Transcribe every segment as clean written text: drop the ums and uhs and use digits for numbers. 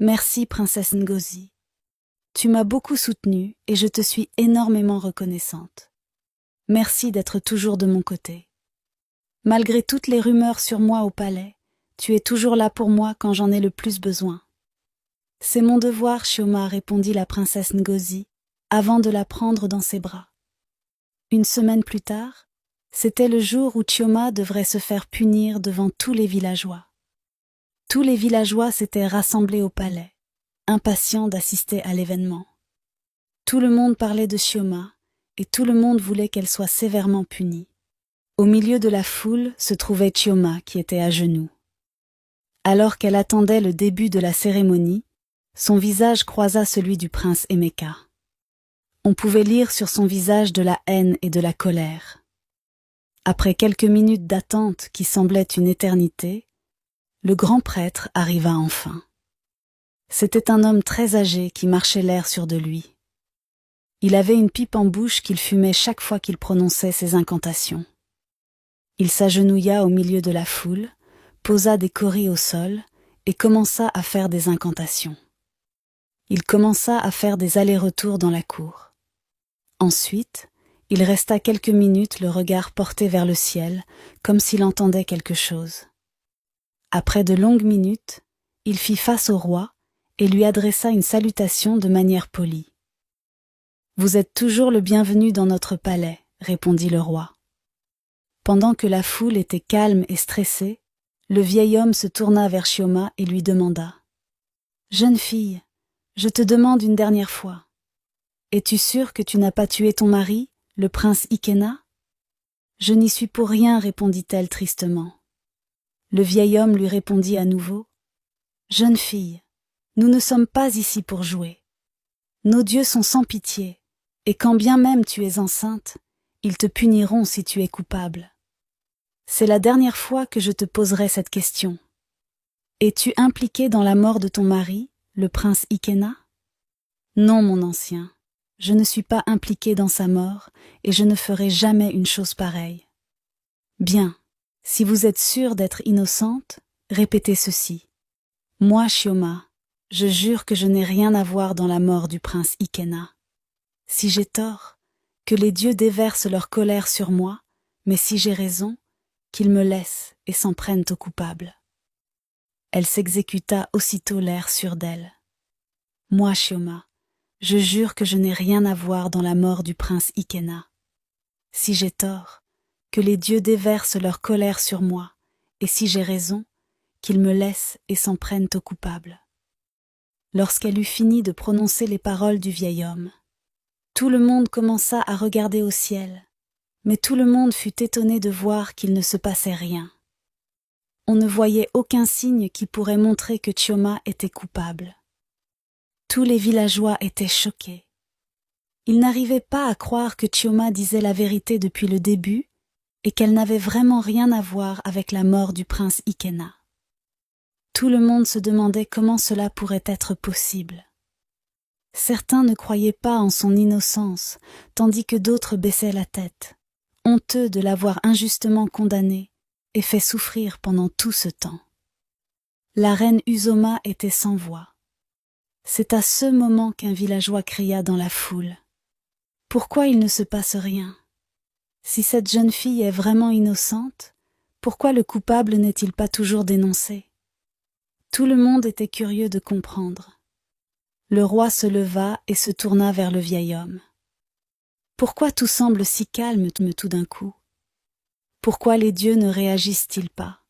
Merci, princesse Ngozi. Tu m'as beaucoup soutenue et je te suis énormément reconnaissante. Merci d'être toujours de mon côté. Malgré toutes les rumeurs sur moi au palais, tu es toujours là pour moi quand j'en ai le plus besoin. C'est mon devoir, Chioma, répondit la princesse Ngozi, avant de la prendre dans ses bras. Une semaine plus tard, c'était le jour où Chioma devrait se faire punir devant tous les villageois. Tous les villageois s'étaient rassemblés au palais, impatients d'assister à l'événement. Tout le monde parlait de Chioma, et tout le monde voulait qu'elle soit sévèrement punie. Au milieu de la foule se trouvait Chioma qui était à genoux. Alors qu'elle attendait le début de la cérémonie, son visage croisa celui du prince Emeka. On pouvait lire sur son visage de la haine et de la colère. Après quelques minutes d'attente qui semblaient une éternité, le grand prêtre arriva enfin. C'était un homme très âgé qui marchait l'air sûr de lui. Il avait une pipe en bouche qu'il fumait chaque fois qu'il prononçait ses incantations. Il s'agenouilla au milieu de la foule, posa des cauris au sol et commença à faire des incantations. Il commença à faire des allers-retours dans la cour. Ensuite, il resta quelques minutes le regard porté vers le ciel, comme s'il entendait quelque chose. Après de longues minutes, il fit face au roi et lui adressa une salutation de manière polie. « Vous êtes toujours le bienvenu dans notre palais, » répondit le roi. Pendant que la foule était calme et stressée, le vieil homme se tourna vers Chioma et lui demanda « Jeune fille, je te demande une dernière fois. Es-tu sûre que tu n'as pas tué ton mari, le prince Ikena ?»« Je n'y suis pour rien, répondit-elle tristement. Le vieil homme lui répondit à nouveau « Jeune fille, nous ne sommes pas ici pour jouer. Nos dieux sont sans pitié, et quand bien même tu es enceinte, ils te puniront si tu es coupable. C'est la dernière fois que je te poserai cette question. Es-tu impliquée dans la mort de ton mari, le prince Ikena ? Non, mon ancien, je ne suis pas impliquée dans sa mort et je ne ferai jamais une chose pareille. Bien, si vous êtes sûre d'être innocente, répétez ceci. Moi, Chioma, je jure que je n'ai rien à voir dans la mort du prince Ikena. Si j'ai tort, que les dieux déversent leur colère sur moi, mais si j'ai raison, qu'ils me laissent et s'en prennent au coupable. Elle s'exécuta aussitôt l'air sûr d'elle. Moi, Chioma, je jure que je n'ai rien à voir dans la mort du prince Ikena. Si j'ai tort, que les dieux déversent leur colère sur moi, et si j'ai raison, qu'ils me laissent et s'en prennent au coupable. Lorsqu'elle eut fini de prononcer les paroles du vieil homme, tout le monde commença à regarder au ciel, mais tout le monde fut étonné de voir qu'il ne se passait rien. On ne voyait aucun signe qui pourrait montrer que Chioma était coupable. Tous les villageois étaient choqués. Ils n'arrivaient pas à croire que Chioma disait la vérité depuis le début et qu'elle n'avait vraiment rien à voir avec la mort du prince Ikena. Tout le monde se demandait comment cela pourrait être possible. Certains ne croyaient pas en son innocence, tandis que d'autres baissaient la tête, honteux de l'avoir injustement condamné et fait souffrir pendant tout ce temps. La reine Uzoma était sans voix. C'est à ce moment qu'un villageois cria dans la foule. « Pourquoi il ne se passe rien? Si cette jeune fille est vraiment innocente, pourquoi le coupable n'est-il pas toujours dénoncé ?» Tout le monde était curieux de comprendre. Le roi se leva et se tourna vers le vieil homme. « Pourquoi tout semble si calme tout d'un coup? Pourquoi les dieux ne réagissent-ils pas ?»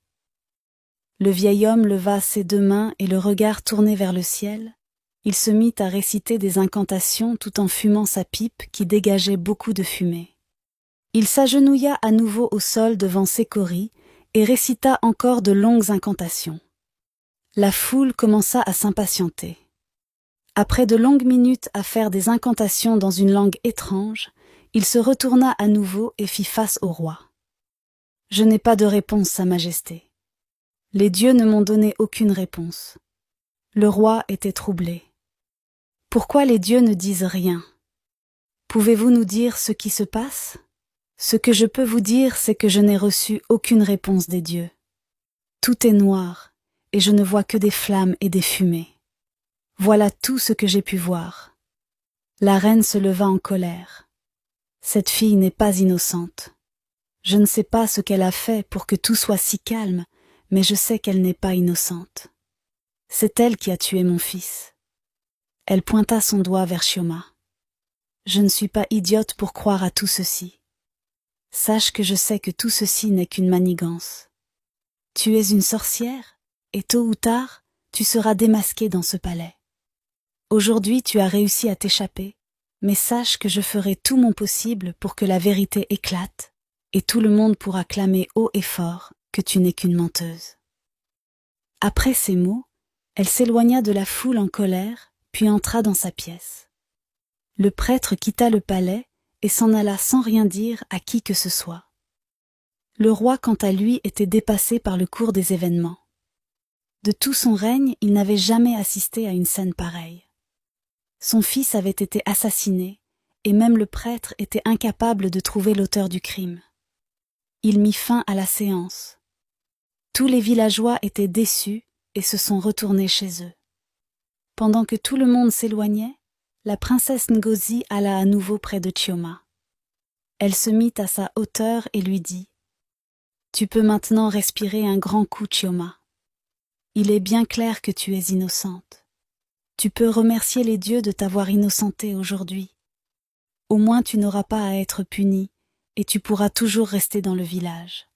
Le vieil homme leva ses deux mains et le regard tourné vers le ciel, il se mit à réciter des incantations tout en fumant sa pipe qui dégageait beaucoup de fumée. Il s'agenouilla à nouveau au sol devant ses cauris et récita encore de longues incantations. La foule commença à s'impatienter. Après de longues minutes à faire des incantations dans une langue étrange, il se retourna à nouveau et fit face au roi. « Je n'ai pas de réponse, Sa Majesté. Les dieux ne m'ont donné aucune réponse. » Le roi était troublé. « Pourquoi les dieux ne disent rien? Pouvez-vous nous dire ce qui se passe? Ce que je peux vous dire, c'est que je n'ai reçu aucune réponse des dieux. Tout est noir, et je ne vois que des flammes et des fumées. Voilà tout ce que j'ai pu voir. La reine se leva en colère. Cette fille n'est pas innocente. Je ne sais pas ce qu'elle a fait pour que tout soit si calme, mais je sais qu'elle n'est pas innocente. C'est elle qui a tué mon fils. Elle pointa son doigt vers Chioma. Je ne suis pas idiote pour croire à tout ceci. Sache que je sais que tout ceci n'est qu'une manigance. Tu es une sorcière, et tôt ou tard, tu seras démasquée dans ce palais. Aujourd'hui, tu as réussi à t'échapper, mais sache que je ferai tout mon possible pour que la vérité éclate, et tout le monde pourra clamer haut et fort que tu n'es qu'une menteuse. Après ces mots, elle s'éloigna de la foule en colère, puis entra dans sa pièce. Le prêtre quitta le palais et s'en alla sans rien dire à qui que ce soit. Le roi, quant à lui, était dépassé par le cours des événements. De tout son règne, il n'avait jamais assisté à une scène pareille. Son fils avait été assassiné, et même le prêtre était incapable de trouver l'auteur du crime. Il mit fin à la séance. Tous les villageois étaient déçus et se sont retournés chez eux. Pendant que tout le monde s'éloignait, la princesse Ngozi alla à nouveau près de Chioma. Elle se mit à sa hauteur et lui dit « Tu peux maintenant respirer un grand coup, Chioma. Il est bien clair que tu es innocente. Tu peux remercier les dieux de t'avoir innocentée aujourd'hui. Au moins tu n'auras pas à être punie et tu pourras toujours rester dans le village. »